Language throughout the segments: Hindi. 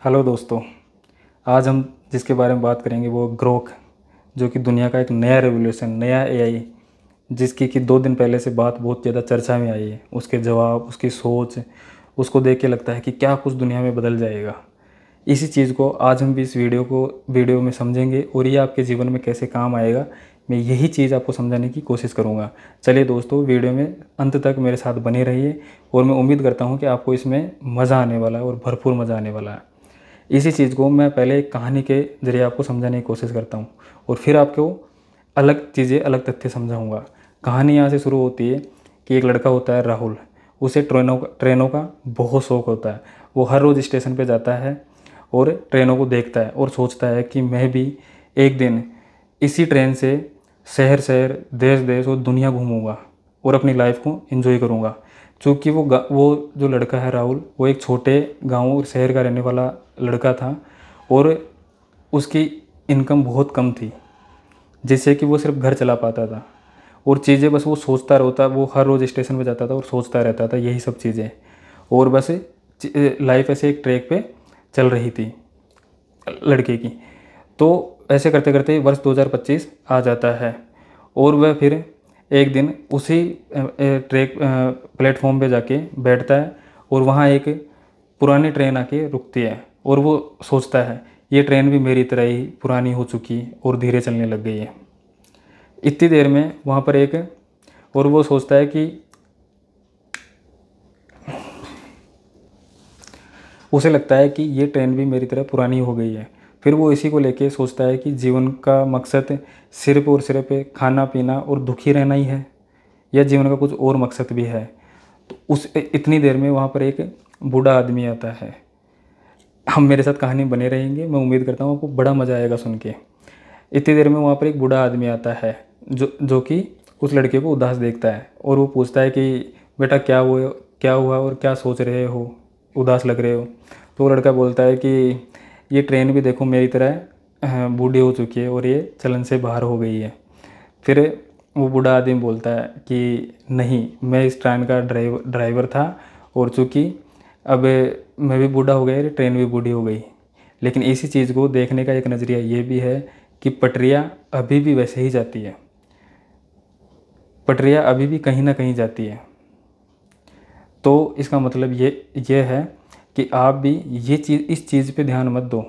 हेलो दोस्तों। आज हम जिसके बारे में बात करेंगे वो ग्रोक, जो कि दुनिया का एक नया रेवोल्यूशन, नया एआई, जिसकी कि 2 दिन पहले से बात बहुत ज़्यादा चर्चा में आई है। उसके जवाब, उसकी सोच, उसको देख के लगता है कि क्या कुछ दुनिया में बदल जाएगा। इसी चीज़ को आज हम भी इस वीडियो में समझेंगे और ये आपके जीवन में कैसे काम आएगा, मैं यही चीज़ आपको समझाने की कोशिश करूँगा। चलिए दोस्तों, वीडियो में अंत तक मेरे साथ बने रहिए और मैं उम्मीद करता हूँ कि आपको इसमें मज़ा आने वाला है और भरपूर मज़ा आने वाला है। इसी चीज़ को मैं पहले एक कहानी के ज़रिए आपको समझाने की कोशिश करता हूँ और फिर आपको अलग चीज़ें, अलग तथ्य समझाऊँगा। कहानी यहाँ से शुरू होती है कि एक लड़का होता है राहुल। उसे ट्रेनों का बहुत शौक़ होता है। वो हर रोज़ स्टेशन पे जाता है और ट्रेनों को देखता है और सोचता है कि मैं भी एक दिन इसी ट्रेन से शहर शहर, देश देश और दुनिया घूमूंगा और अपनी लाइफ को एंजॉय करूंगा। चूँकि वो जो लड़का है राहुल, वो एक छोटे गांव और शहर का रहने वाला लड़का था और उसकी इनकम बहुत कम थी, जिससे कि वो सिर्फ घर चला पाता था और चीज़ें बस वो सोचता रहता। वो हर रोज़ स्टेशन पे जाता था और सोचता रहता था यही सब चीज़ें, और बस लाइफ ऐसे एक ट्रैक पे चल रही थी लड़के की। तो ऐसे करते करते वर्ष 2025 आ जाता है और वह फिर एक दिन उसी ट्रैक प्लेटफॉर्म पे जाके बैठता है और वहाँ एक पुरानी ट्रेन आके रुकती है और वो सोचता है ये ट्रेन भी मेरी तरह ही पुरानी हो चुकी और धीरे चलने लग गई है। इतनी देर में वहाँ पर और वो सोचता है कि उसे लगता है कि ये ट्रेन भी मेरी तरह पुरानी हो गई है। फिर वो इसी को लेके सोचता है कि जीवन का मकसद सिर्फ और सिर्फ खाना पीना और दुखी रहना ही है, या जीवन का कुछ और मकसद भी है। तो उस इतनी देर में वहाँ पर एक बूढ़ा आदमी आता है। हम मेरे साथ कहानी बने रहेंगे, मैं उम्मीद करता हूँ आपको बड़ा मज़ा आएगा सुन के। इतनी देर में वहाँ पर एक बूढ़ा आदमी आता है जो कि उस लड़के को उदास देखता है और वो पूछता है कि बेटा क्या हुआ और क्या सोच रहे हो, उदास लग रहे हो। तो वो लड़का बोलता है कि ये ट्रेन भी देखो मेरी तरह बूढ़ी हो चुकी है और ये चलन से बाहर हो गई है। फिर वो बूढ़ा आदमी बोलता है कि नहीं, मैं इस ट्रेन का ड्राइवर था और चूँकि अब मैं भी बूढ़ा हो गया, ट्रेन भी बूढ़ी हो गई। लेकिन इसी चीज़ को देखने का एक नज़रिया ये भी है कि पटरियाँ अभी भी वैसे ही जाती है, पटरियाँ अभी भी कहीं ना कहीं जाती है। तो इसका मतलब ये है कि आप भी इस चीज़ पे ध्यान मत दो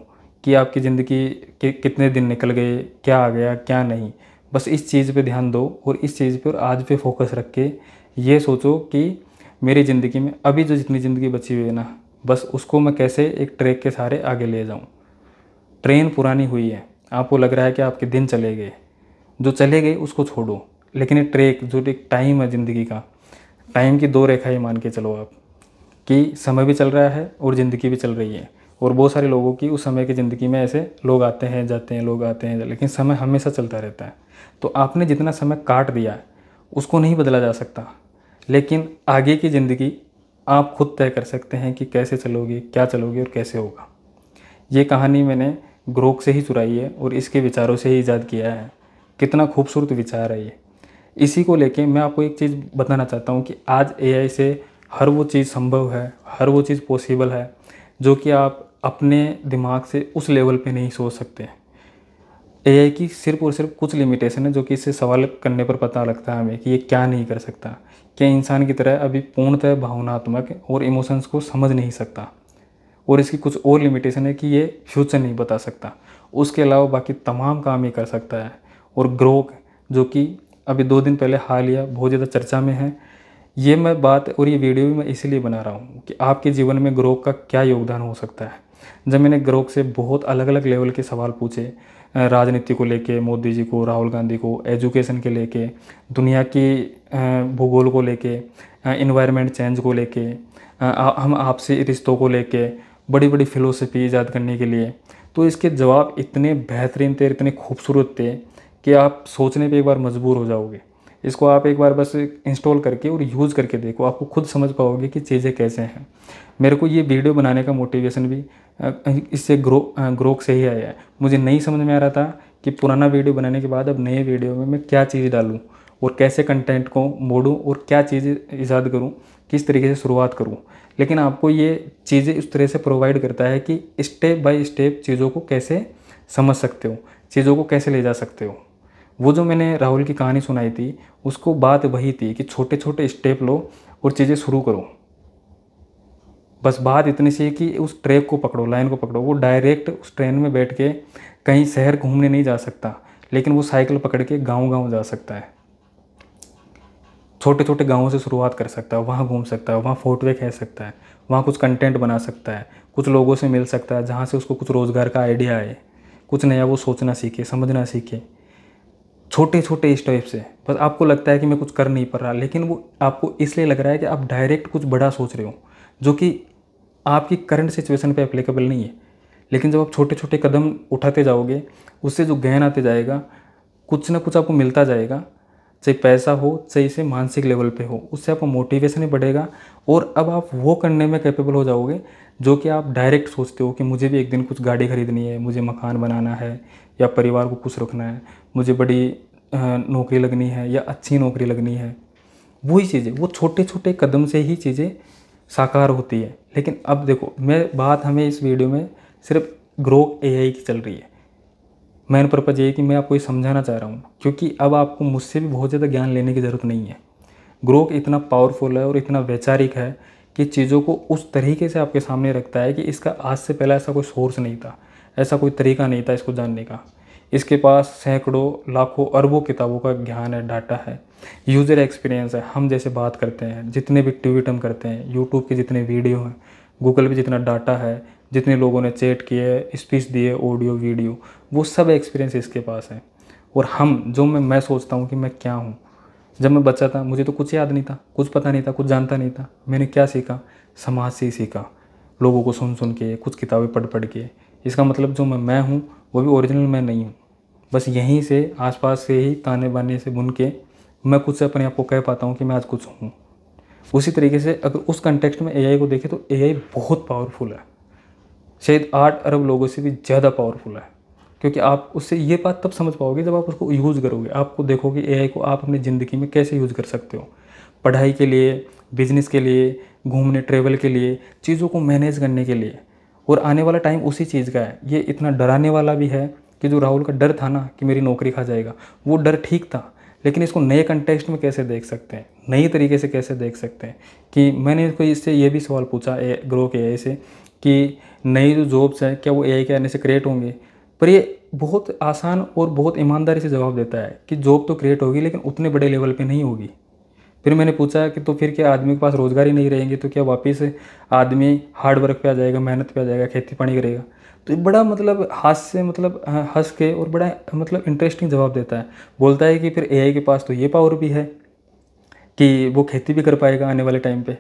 कि आपकी ज़िंदगी के कितने दिन निकल गए, क्या आ गया क्या नहीं। बस इस चीज़ पे ध्यान दो और इस चीज़ पे और आज पे फोकस रख के ये सोचो कि मेरी ज़िंदगी में अभी जो जितनी ज़िंदगी बची हुई है ना, बस उसको मैं कैसे एक ट्रैक के सहारे आगे ले जाऊँ। ट्रेन पुरानी हुई है, आपको लग रहा है कि आपके दिन चले गए, जो चले गए उसको छोड़ो। लेकिन ये ट्रैक जो एक टाइम है ज़िंदगी का, टाइम की 2 रेखाएँ मान के चलो आप कि समय भी चल रहा है और ज़िंदगी भी चल रही है। और बहुत सारे लोगों की उस समय की ज़िंदगी में ऐसे लोग आते हैं जाते हैं, लोग आते हैं, लेकिन समय हमेशा चलता रहता है। तो आपने जितना समय काट दिया है उसको नहीं बदला जा सकता, लेकिन आगे की ज़िंदगी आप खुद तय कर सकते हैं कि कैसे चलोगे, क्या चलोगे और कैसे होगा। ये कहानी मैंने ग्रोक से ही चुराई है और इसके विचारों से ही ईजाद किया है। कितना खूबसूरत विचार है ये। इसी को लेके मैं आपको एक चीज़ बताना चाहता हूँ कि आज एआई से हर वो चीज़ संभव है, हर वो चीज़ पॉसिबल है जो कि आप अपने दिमाग से उस लेवल पे नहीं सोच सकते। एआई की सिर्फ और सिर्फ कुछ लिमिटेशन है जो कि इससे सवाल करने पर पता लगता है हमें कि ये क्या नहीं कर सकता। क्या इंसान की तरह अभी पूर्णतः भावनात्मक और इमोशंस को समझ नहीं सकता, और इसकी कुछ और लिमिटेशन है कि ये फ्यूचर नहीं बता सकता। उसके अलावा बाकी तमाम काम ये कर सकता है। और ग्रोक जो कि अभी 2 दिन पहले हालिया बहुत ज़्यादा चर्चा में है, ये मैं बात और ये वीडियो भी मैं इसीलिए बना रहा हूँ कि आपके जीवन में ग्रोक का क्या योगदान हो सकता है। जब मैंने ग्रोक से बहुत अलग अलग लेवल के सवाल पूछे, राजनीति को लेके मोदी जी को, राहुल गांधी को, एजुकेशन के लेके, दुनिया की भूगोल को लेके, इन्वायरमेंट चेंज को लेके, हम आपसी रिश्तों को लेके, बड़ी बड़ी फ़िलोसफी ईजाद करने के लिए, तो इसके जवाब इतने बेहतरीन थे, इतने खूबसूरत थे कि आप सोचने पे एक बार मजबूर हो जाओगे। इसको आप एक बार बस इंस्टॉल करके और यूज़ करके देखो, आपको खुद समझ पाओगे कि चीज़ें कैसे हैं। मेरे को ये वीडियो बनाने का मोटिवेशन भी इससे ग्रोक से ही आया है। मुझे नहीं समझ में आ रहा था कि पुराना वीडियो बनाने के बाद अब नए वीडियो में मैं क्या चीज़ डालूँ और कैसे कंटेंट को मोड़ूँ और क्या चीज़ ईजाद करूँ, किस तरीके से शुरुआत करूँ। लेकिन आपको ये चीज़ें इस तरह से प्रोवाइड करता है कि स्टेप बाय स्टेप चीज़ों को कैसे समझ सकते हो, चीज़ों को कैसे ले जा सकते हो। वो जो मैंने राहुल की कहानी सुनाई थी, उसको बात वही थी कि छोटे छोटे स्टेप लो और चीज़ें शुरू करो। बस बात इतनी सी है कि उस ट्रैक को पकड़ो, लाइन को पकड़ो। वो डायरेक्ट उस ट्रेन में बैठ के कहीं शहर घूमने नहीं जा सकता, लेकिन वो साइकिल पकड़ के गाँव-गाँव जा सकता है। छोटे छोटे गाँवों से शुरुआत कर सकता है, वहाँ घूम सकता है, वहाँ फोटोएँ खींच सकता है, वहाँ कुछ कंटेंट बना सकता है, कुछ लोगों से मिल सकता है जहाँ से उसको कुछ रोज़गार का आइडिया आए, कुछ नया वो सोचना सीखे, समझना सीखे। छोटे छोटे स्टेप से। बस आपको लगता है कि मैं कुछ कर नहीं पा रहा, लेकिन वो आपको इसलिए लग रहा है कि आप डायरेक्ट कुछ बड़ा सोच रहे हो, जो कि आपकी करंट सिचुएशन पे एप्लीकेबल नहीं है। लेकिन जब आप छोटे छोटे कदम उठाते जाओगे, उससे जो ज्ञान आते जाएगा, कुछ ना कुछ आपको मिलता जाएगा, चाहे पैसा हो, चाहे इसे मानसिक लेवल पे हो, उससे आपका मोटिवेशन ही बढ़ेगा और अब आप वो करने में कैपेबल हो जाओगे जो कि आप डायरेक्ट सोचते हो कि मुझे भी एक दिन कुछ गाड़ी खरीदनी है, मुझे मकान बनाना है या परिवार को खुश रखना है, मुझे बड़ी नौकरी लगनी है या अच्छी नौकरी लगनी है। वही चीज़ें, वो छोटे छोटे कदम से ही चीज़ें साकार होती है। लेकिन अब देखो, मैं बात हमें इस वीडियो में सिर्फ ग्रोक एआई की चल रही है। मेन पर्पज़ ये है कि मैं आपको ये समझाना चाह रहा हूँ, क्योंकि अब आपको मुझसे भी बहुत ज़्यादा ज्ञान लेने की ज़रूरत नहीं है। ग्रोक इतना पावरफुल है और इतना वैचारिक है कि चीज़ों को उस तरीके से आपके सामने रखता है कि इसका आज से पहले ऐसा कोई सोर्स नहीं था, ऐसा कोई तरीका नहीं था इसको जानने का। इसके पास सैकड़ों, लाखों, अरबों किताबों का ज्ञान है, डाटा है, यूज़र एक्सपीरियंस है। हम जैसे बात करते हैं, जितने भी ट्वीट हम करते हैं, यूट्यूब के जितने वीडियो हैं, गूगल पे जितना डाटा है, जितने लोगों ने चैट किए, स्पीच दिए, ऑडियो, वीडियो, वो सब एक्सपीरियंस इसके पास है। और हम जो मैं सोचता हूँ कि मैं क्या हूँ। जब मैं बच्चा था, मुझे तो कुछ याद नहीं था, कुछ पता नहीं था, कुछ जानता नहीं था। मैंने क्या सीखा? समाज से ही सीखा, लोगों को सुन सुन के, कुछ किताबें पढ़ पढ़ के। इसका मतलब जो मैं हूँ वो भी ओरिजिनल मैं नहीं हूँ। बस यहीं से, आसपास से ही ताने बाने से बुन के मैं खुद से अपने आप को कह पाता हूँ कि मैं आज कुछ हूँ। उसी तरीके से अगर उस कंटेक्स्ट में एआई को देखें तो एआई बहुत पावरफुल है, शायद 8 अरब लोगों से भी ज़्यादा पावरफुल है। क्योंकि आप उससे ये बात तब समझ पाओगे जब आप उसको यूज़ करोगे। आपको देखोगे एआई को आप अपनी ज़िंदगी में कैसे यूज़ कर सकते हो, पढ़ाई के लिए, बिजनेस के लिए, घूमने ट्रैवल के लिए, चीज़ों को मैनेज करने के लिए। और आने वाला टाइम उसी चीज़ का है। ये इतना डराने वाला भी है कि जो राहुल का डर था ना कि मेरी नौकरी खा जाएगा, वो डर ठीक था, लेकिन इसको नए कंटेक्स्ट में कैसे देख सकते हैं, नई तरीके से कैसे देख सकते हैं। कि मैंने इसको इससे ये भी सवाल पूछा ग्रोक एआई से कि नई जो जॉब्स हैं क्या वो एआई के आने से क्रिएट होंगे। पर ये बहुत आसान और बहुत ईमानदारी से जवाब देता है कि जॉब तो क्रिएट होगी, लेकिन उतने बड़े लेवल पे नहीं होगी। फिर मैंने पूछा कि तो फिर क्या आदमी के पास रोज़गार ही नहीं रहेंगे, तो क्या वापस आदमी हार्ड वर्क पे आ जाएगा, मेहनत पे आ जाएगा, खेती पानी करेगा। तो ये बड़ा मतलब हास्य मतलब हंस के और बड़ा मतलब इंटरेस्टिंग जवाब देता है। बोलता है कि फिर एआई के पास तो ये पावर भी है कि वो खेती भी कर पाएगा आने वाले टाइम पे।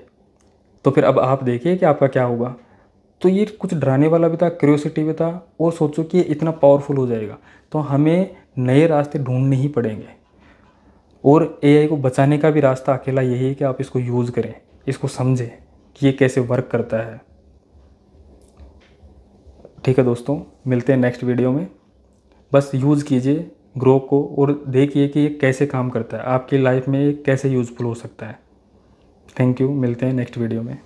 तो फिर अब आप देखिए कि आपका क्या होगा। तो ये कुछ डराने वाला भी था, क्यूरियोसिटी भी था, और सोचो कि ये इतना पावरफुल हो जाएगा तो हमें नए रास्ते ढूंढने ही पड़ेंगे। और एआई को बचाने का भी रास्ता अकेला यही है कि आप इसको यूज़ करें, इसको समझें कि ये कैसे वर्क करता है। ठीक है दोस्तों, मिलते हैं नेक्स्ट वीडियो में। बस यूज़ कीजिए ग्रो को और देखिए कि ये कैसे काम करता है, आपकी लाइफ में ये कैसे यूज़फुल हो सकता है। थैंक यू, मिलते हैं नेक्स्ट वीडियो में।